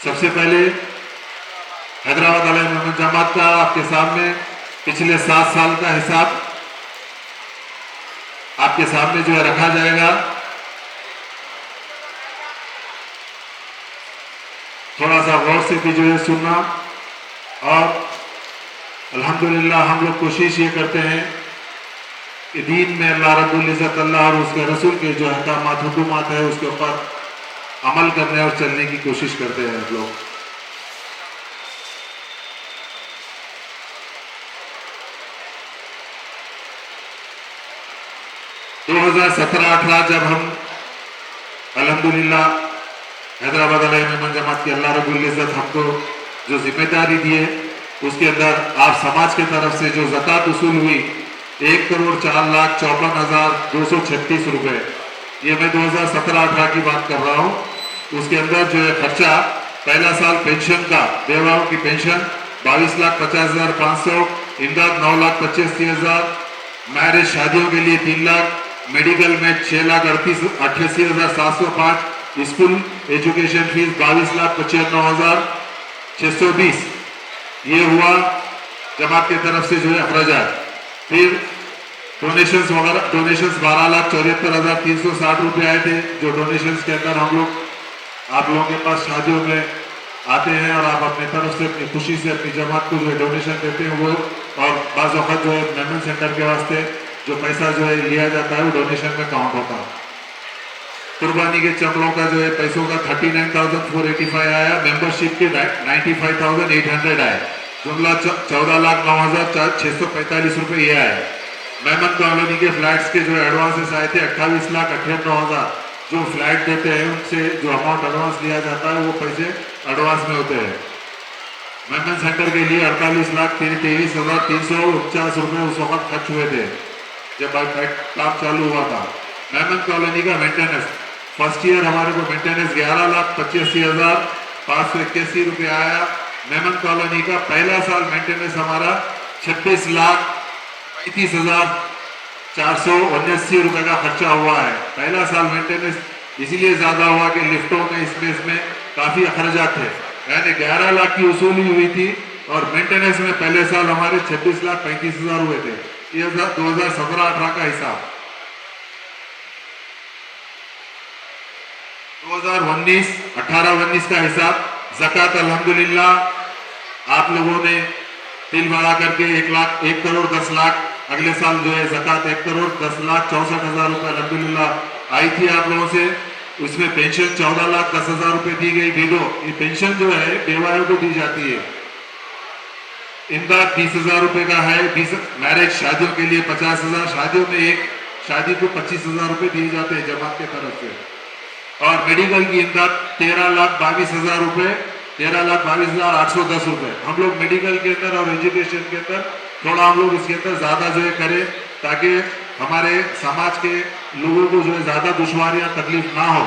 सबसे पहले हैदराबाद अली मोहम्मद जमात का आपके सामने पिछले 7 साल का हिसाब आपके सामने जो है रखा जाएगा। थोड़ा सा गौर से भी जो है सुनना। और अल्हम्दुलिल्लाह हम लोग कोशिश ये करते हैं कि दीन में अल्लाह रब्बुल इज़्ज़त अल्लाह और उसके रसूल के जो अहकामात हुकूमात है उसके ऊपर अमल करने और चलने की कोशिश करते हैं हम लोग। दो 2017-18 जब हम अल्हम्दुलिल्लाह हैदराबाद अली मोहम्मद जमात की अल्लाह रब्बुल इज़्ज़त हमको जो जिम्मेदारी दी है उसके अंदर आप समाज के तरफ से जो ज़कात वसूल हुई 1,04,54,236 रुपए, ये मैं 2017-18 की बात कर रहा हूँ। उसके अंदर जो है खर्चा पहला साल पेंशन का, बेवाओं की पेंशन 22,50,500, इमदाद 9,85,000, मैरिज शादियों के लिए 3 लाख, मेडिकल में 6,88,705, स्कूल एजुकेशन फीस 22,95,620, ये हुआ जमात की तरफ से जो है अखराजात। फिर डोनेशंस वगैरह, डोनेशंस 12,74,360 रुपये आए थे, जो डोनेशंस के अंदर हम लोग आप लोगों के पास शादियों में आते हैं और आप अपने तरफ से अपनी खुशी से अपनी जमात को जो है डोनेशन देते हैं वो, और बाज़ वक़्त जो है मेमोरियल सेंटर के वास्ते जो पैसा जो है लिया जाता है वो डोनेशन में काउंट होता है। कुर्बानी के चमड़ों का जो है पैसों का 39,485 आया, मेंबरशिप के 95,800 आए, जुमला 14,09,645 रुपये ये आए। मेमन कॉलोनी के फ्लैट्स के जो एडवांसेस आए थे 28,98,000, जो फ्लैट देते हैं उनसे जो अमाउंट एडवांस लिया जाता है वो पैसे एडवांस में होते हैं। मेमन सेंटर के लिए 48,23,349 रुपये उस वक्त खर्च हुए थे जब काम चालू हुआ था। मेमन कॉलोनी का मेंटेनेंस फर्स्ट ईयर हमारे को मेंटेनेंस 11,85,581 रुपये आया। मेमन कॉलोनी का पहला साल मेंटेनेंस हमारा 26,35,479 रुपये का खर्चा हुआ है। पहला साल मेंटेनेंस इसीलिए ज्यादा हुआ कि लिफ्टों में इसमें काफी अखराजात थे, यानी 11 लाख की वसूली हुई थी और मेंटेनेंस में पहले साल हमारे 26,35,000 हुए थे। ये 2017-18 का हिसाब। 2019-18-19 का हिसाब ज़कात अल्हम्दुलिल्लाह आप लोगों ने दिल बढ़ा करके 1 करोड़ 10 लाख, अगले साल जो है ज़कात 1,10,64,000 रुपये अल्हम्दुलिल्लाह आई थी आप लोगों से। उसमें पेंशन 14,10,000 रुपये दी गई। विडो ये पेंशन जो है बेवाओं को दी जाती है। इमदाद 20,000 रुपये का है। 20 मैरिज शादियों के लिए 50,000, शादियों में एक शादी को 25,000 रुपये दिए जाते हैं जमात के तरफ से। और मेडिकल की इमदाद 13,22,000 रुपये, 13,22,810 रुपये। हम लोग मेडिकल के अंदर और एजुकेशन के अंदर थोड़ा हम लोग इसके अंदर ज़्यादा जो है करें ताकि हमारे समाज के लोगों को जो है ज़्यादा दुश्वारियां तकलीफ ना हो।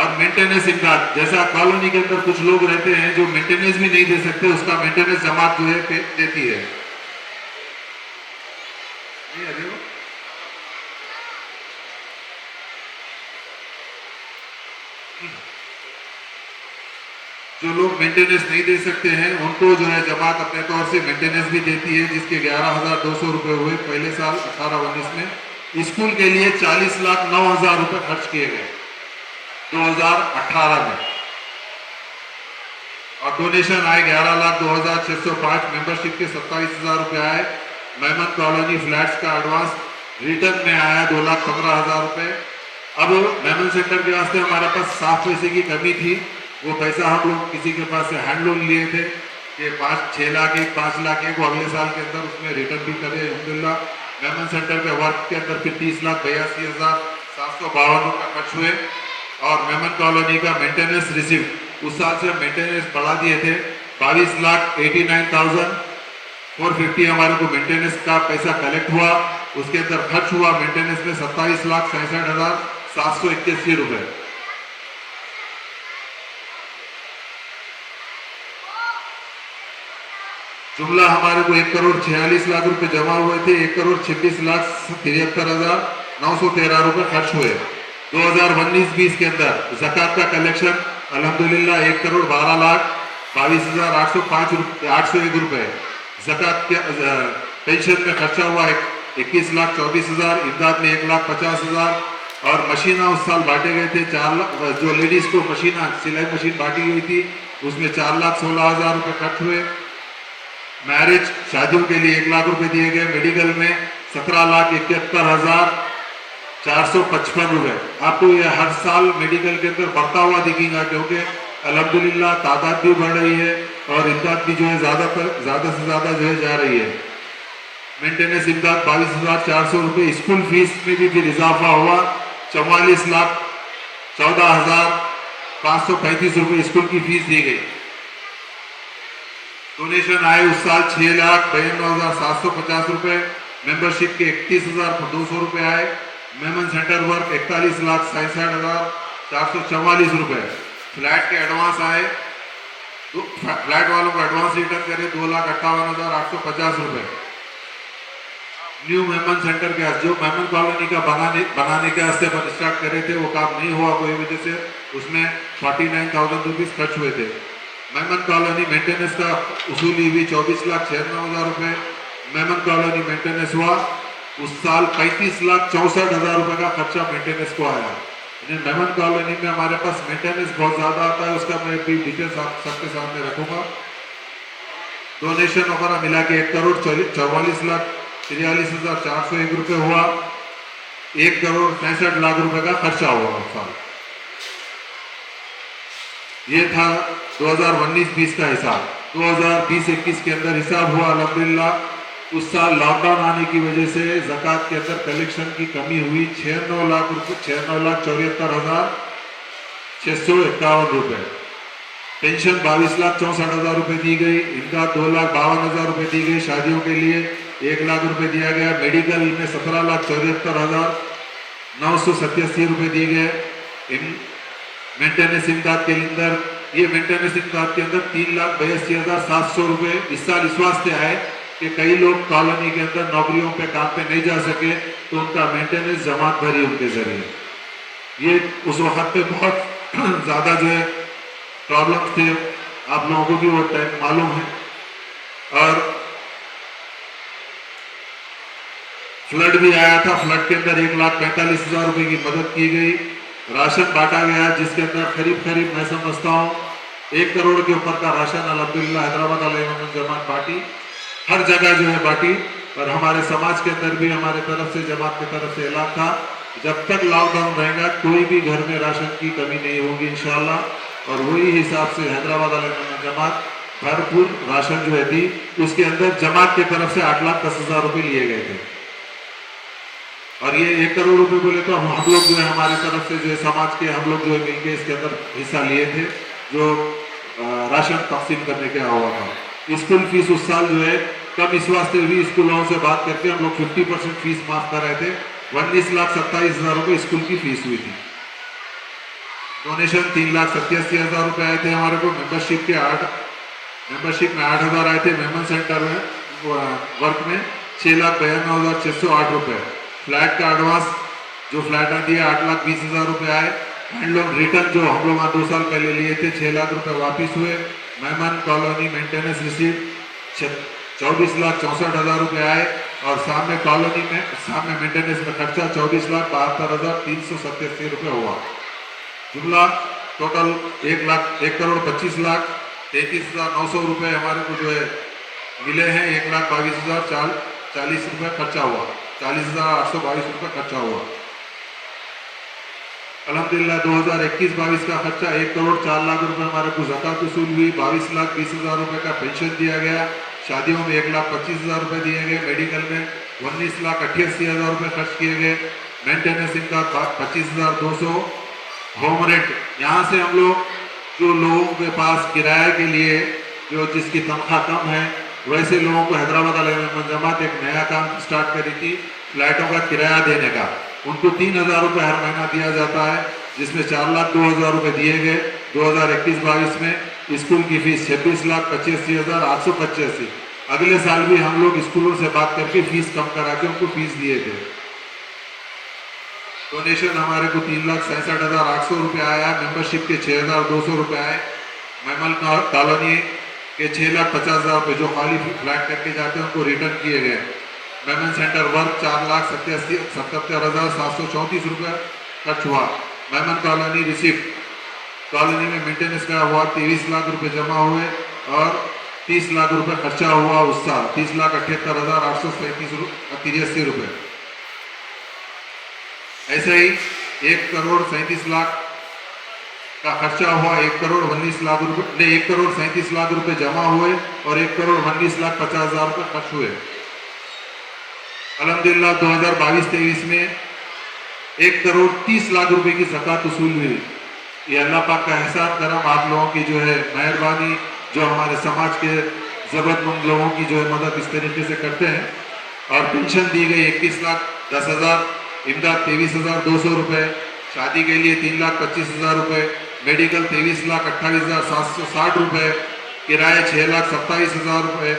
और मेंटेनेंस इमदाद, जैसा कॉलोनी के अंदर कुछ लोग रहते हैं जो मेंटेनेंस भी नहीं दे सकते, उसका मेंटेनेंस जमात जो है देती है। जो लोग मेंटेनेंस नहीं दे सकते हैं उनको जो है जमात अपने तौर से मेंटेनेंस भी देती है, जिसके 11,200 रुपये हुए पहले साल 18-19 में। स्कूल के लिए 40,09,000 रुपये खर्च किए गए 2018 में। और डोनेशन आए 11,02,605, मेंबरशिप के 27,000 रुपये आए। मेमन कॉलोनी फ्लैट्स का एडवांस रिटर्न में आया 2,15,000 रुपये। अब मेमन सेंटर के वास्ते हमारे पास साफ पैसे की कमी थी, वो पैसा हम लोग किसी के पास से हैंड लोन लिए थे कि 6 लाख एक 5 लाख एक, वो अगले साल के अंदर उसमें रिटर्न भी करे अल्हम्दुलिल्लाह। मेमन सेंटर के वर्क के अंदर फिर 30,82,752 रुपये खर्च हुए। और मेमन कॉलोनी का मेंटेनेंस रिसिप्ट उस साल से मेंटेनेंस बढ़ा दिए थे, 22,89,450 हमारे को मेंटेनेंस का पैसा कलेक्ट हुआ। उसके अंदर खर्च हुआ मेंटेनेंस में 27,67,781 रुपये। जुमला हमारे को 1,46,00,000 रुपए जमा हुए थे, 1,26,73,913 रुपए खर्च हुए। 2019-20 के अंदर जक़ात का कलेक्शन अल्हम्दुलिल्लाह 1,12,22,801 रुपए। जक़ात के पेंशन में खर्चा हुआ 21,24,000, इमदाद में 1,50,000 और मशीना उस साल बांटे गए थे 4 लाख। जो लेडीज को मशीना सिलाई मशीन बांटी गई थी उसमें 4,16,000 रुपए खर्च हुए। मैरिज शादियों के लिए 1 लाख रुपए दिए गए। मेडिकल में 17,71,455 रुपए। आपको ये हर साल मेडिकल के अंदर बढ़ता हुआ दिखेगा क्योंकि अल्हम्दुलिल्लाह तादाद भी बढ़ रही है और इमदाद भी जो है ज़्यादा से ज़्यादा जो है जा रही है। मेंटेनेंस इमदाद 22,400 रुपये। स्कूल फीस में भी फिर इजाफा हुआ 44,14,535 रुपये स्कूल की फीस दी गई। डोनेशन आए उस साल 6,92,750 रुपये। मेंबरशिप के 31,200 रुपये आए। मेमन सेंटर वर्क 41,67,444 रुपये। फ्लैट के एडवांस आए, फ्लैट वालों को एडवांस रिटर्न करे 2,58,850 रुपये। न्यू मेमन सेंटर के जो मेमन कॉलोनी का बनाने के वास्ते स्टार्ट करे थे वो काम नहीं हुआ कोई वजह से, उसमें 49,000 रुपीज़ खर्च हुए थे। मेमन कॉलोनी मेंटेनेंस का उसूली हुई 24,96,000 रुपये। मेमन कॉलोनी मेंटेनेंस हुआ उस साल 35,64,000 रुपये का खर्चा मेंटेनेंस को आया। मेमन कॉलोनी में हमारे पास मेंटेनेंस बहुत ज़्यादा आता है, उसका मैं भी डिटेल्स आप सबके सामने रखूँगा। डोनेशन वगैरह मिला के 1,44,43,401 रुपये हुआ। 1,65,00,000 रुपये का खर्चा हुआ उस साल। ये था 2019-20 का हिसाब। 2020-21 के अंदर हिसाब हुआ अल्हम्दुलिल्लाह। उस साल लॉकडाउन आने की वजह से ज़कात के अंदर कलेक्शन की कमी हुई 6,09,74,651 रुपये। पेंशन 22,64,000 रुपये दी गई। इमदाद 2,52,000 रुपये दी गई। शादियों के लिए 1 लाख रुपये दिया गया। मेडिकल में 17,74,987 रुपये दिए गए। मेंटेनेंस इमदाद के अंदर ये मेंटेनेंस इमदाद के अंदर 3,82,700 रुपये इस साल इस वास्ते आए कि कई लोग कॉलोनी के अंदर नौकरियों पे काम पे नहीं जा सके तो उनका मेंटेनेंस जमात भरी उनके जरिए। ये उस वक्त पे बहुत ज़्यादा जो है प्रॉब्लम थे, आप लोगों को भी वो टाइम मालूम है। और फ्लड भी आया था, फ्लड के अंदर 1,45,000 रुपये की मदद की गई। राशन बांटा गया जिसके अंदर करीब मैं समझता हूँ 1 करोड़ के ऊपर का राशन अल्हम्दुलिल्लाह हैदराबाद अल-इमाम जमात बांटी, हर जगह जो है बांटी। और हमारे समाज के अंदर भी हमारे तरफ से जमात की तरफ से ऐलान था जब तक लॉकडाउन रहेगा कोई भी घर में राशन की कमी नहीं होगी इंशाअल्लाह। और वही हिसाब से हैदराबाद अल-इमाम जमात भरपूर राशन जो है दी। उसके अंदर जमात की तरफ से 8,10,000 रुपये लिए गए थे। और ये 1 करोड़ रुपए बोले तो हम लोग जो है हमारी तरफ से जो है समाज के हम लोग जो है मिलके इसके अंदर हिस्सा लिए थे जो राशन तकसीम करने के हुआ था। स्कूल फीस उस साल जो है कम इस वास्ते हुई, स्कूलों से बात करके हम लोग 50% फीस माफ कर रहे थे। 19,27,000 रुपये स्कूल की फीस हुई थी। डोनेशन 3,87,000 रुपये आए थे हमारे को। मेंबरशिप में 8,000 आए थे। मेमन सेंटर में वर्क में 6,92,608 रुपये। फ्लैट का एडवांस जो फ्लैट दिया 8,20,000 रुपये आए। हैंडलूम रिटर्न जो हम लोग 2 साल पहले लिए थे 6 लाख रुपये वापिस हुए। मेहमान कॉलोनी मेंटेनेंस रिसीट 24,64,000 रुपये आए। और सामने कॉलोनी में सामने मेंटेनेंस में खर्चा 24,72,387 रुपये हुआ। जुमला टोटल 1,25,33,900 रुपये हमारे को जो है मिले हैं। 1,22,040 रुपये खर्चा हुआ। 40,822 रुपये खर्चा हुआ। अल्हम्दुलिल्लाह 2021-22 का खर्चा 1,04,00,000 रुपये हमारे को ज़कात वसूल हुई। 22,20,000 रुपये का पेंशन दिया गया। शादियों में 1,25,000 रुपये दिए गए। मेडिकल में 19,88,000 रुपये खर्च किए गए। मेंटेनेंस इनका 25,200। होम रेंट यहाँ से हम लोग जो लोगों के पास किराए के लिए जो जिसकी तनख्वाह कम है वैसे लोगों को हैदराबाद अल-इमाम जमात एक नया काम स्टार्ट करी थी फ्लैटों का किराया देने का। उनको 3,000 रुपये हर महीना दिया जाता है जिसमें 4,02,000 रुपये दिए गए। 2021-22 में स्कूल की फीस 26,85,885। अगले साल भी हम लोग स्कूलों से बात करके फीस कम करा के उनको फीस दिए थे। डोनेशन हमारे को 3,67,800 रुपये आया। मेंबरशिप के 6,200 रुपये आए। मेमन कॉलोनी के 6,50,000 रुपये जो खाली फ्लैट करके जाते हैं उनको रिटर्न किए गए। मेमन सेंटर वर्क 4,77,734 रुपये खर्च हुआ। मेमन कॉलोनी रिसिप्ट कॉलोनी में मेंटेनेंस का हुआ 23 लाख रुपए जमा हुए और 30 लाख रुपए खर्चा हुआ उस साल 30,78,883 रुपए। ऐसे ही 1,37,00,000 का खर्चा हुआ। 1,19,00,000 रुपए नहीं 1,37,00,000 रुपए जमा हुए और 1,19,50,000 रुपए खर्च हुए। अल्हम्दुलिल्लाह 2022-23 में 1,30,00,000 रुपए की ज़कात वसूल हुई। ये अल्लाह पाक का एहसान करम, आप लोगों की जो है मेहरबानी, जो हमारे समाज के ज़रूरतमंद लोगों की जो है मदद इस तरीके से करते हैं। और पेंशन दी गई 21,10,000, इमदाद 23,200 रुपये, शादी के लिए 3,25,000 रुपये, मेडिकल 23,28,760 रुपये, किराए 6,27,000 रुपये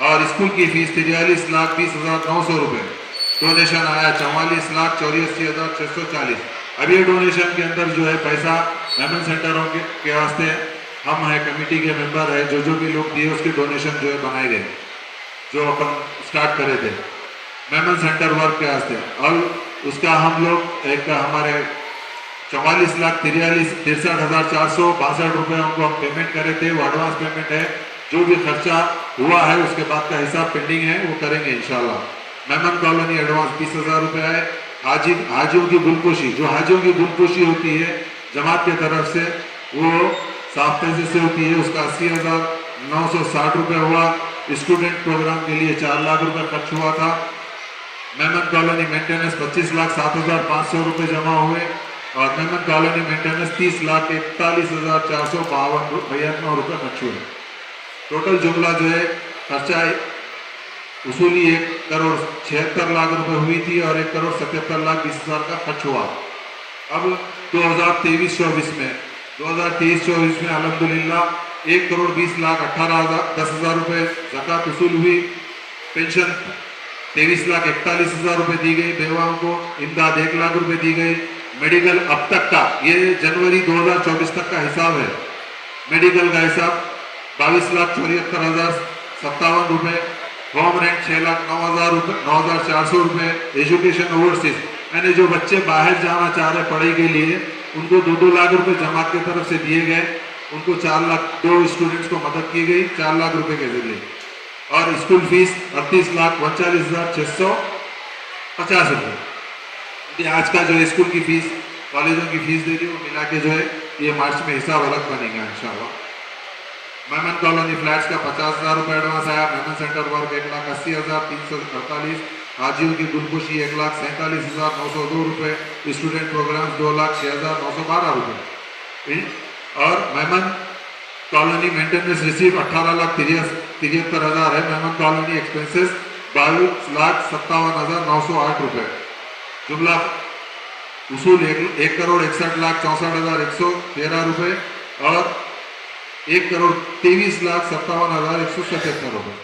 और स्कूल की फीस 43,20,900 रुपये। डोनेशन आया 44,84,640। अब ये डोनेशन के अंदर जो है पैसा मेमन सेंटरों के वास्ते हम है कमेटी के मेंबर है, जो भी लोग दिए उसके डोनेशन जो है बनाए गए, जो अपन स्टार्ट करे थे मेमन सेंटर वर्क के वास्ते। और उसका हम लोग एक हमारे 44,63,462 रुपये उनको हम पेमेंट करे थे, वो एडवांस पेमेंट है। जो भी खर्चा हुआ है उसके बाद का हिसाब पेंडिंग है, वो करेंगे इंशाल्लाह। मेमन कॉलोनी एडवांस 20,000 रुपये है। हाजियों की गुलपोशी, जो हाजियों की गुलपोशी होती है जमात की तरफ से, वो साफ पैसे से होती है, उसका 80,960 रुपये हुआ। स्टूडेंट प्रोग्राम के लिए 4 लाख रुपये खर्च हुआ था। मेमन कॉलोनी मेंटेनेंस 25,07,500 रुपये जमा हुए और मेमन कॉलोनी मेंटेनेंस 30,41,452 रुपये खर्च हुए। टोटल जुमला जो है खर्चा वसूली 1,76,00,000 रुपये हुई थी और 1,77,20,000 का खर्च हुआ। अब 2023-24 में अल्हम्दुलिल्लाह 1,20,18,10,000 रुपये ज़कात वसूल हुई। पेंशन 23,41,000 रुपये दी गई बेवाओं को। इमदाद 1 लाख रुपये दी गई। मेडिकल अब तक का, ये जनवरी 2024 तक का हिसाब है, मेडिकल का हिसाब 22,74,057 रुपये। होम रेंट 6,09,400 रुपये। एजुकेशन ओवरसीज यानी जो बच्चे बाहर जाना चाह रहे पढ़ाई के लिए, उनको 2-2 लाख रुपए जमात की तरफ से दिए गए। उनको 4 लाख, 2 स्टूडेंट्स को मदद की गई 4 लाख रुपए के जरिए। और स्कूल फीस 38,39,650 रुपये। आज का जो स्कूल की फीस, कॉलेजों की फीस दे दी, वो मिला के जो है ये मार्च में हिसाब अलग बनेगा इंशाल्लाह। मेमन कॉलोनी फ्लैट्स का 50,000 रुपये एडवांस आया। Memon centre work 1,80,348। हाजियों की गुलपोशी 1,47,902 रुपये। स्टूडेंट प्रोग्राम्स 2,06,912 रुपये। और मेमन कॉलोनी मेंटेनेंस रिसीव 18,73,000 है। मेमन कॉलोनी एक्सपेंसेस 22,57,908 रुपये। जुमला वसूल 1,61,64,113 रुपये और 1,23,57,177 रुपये।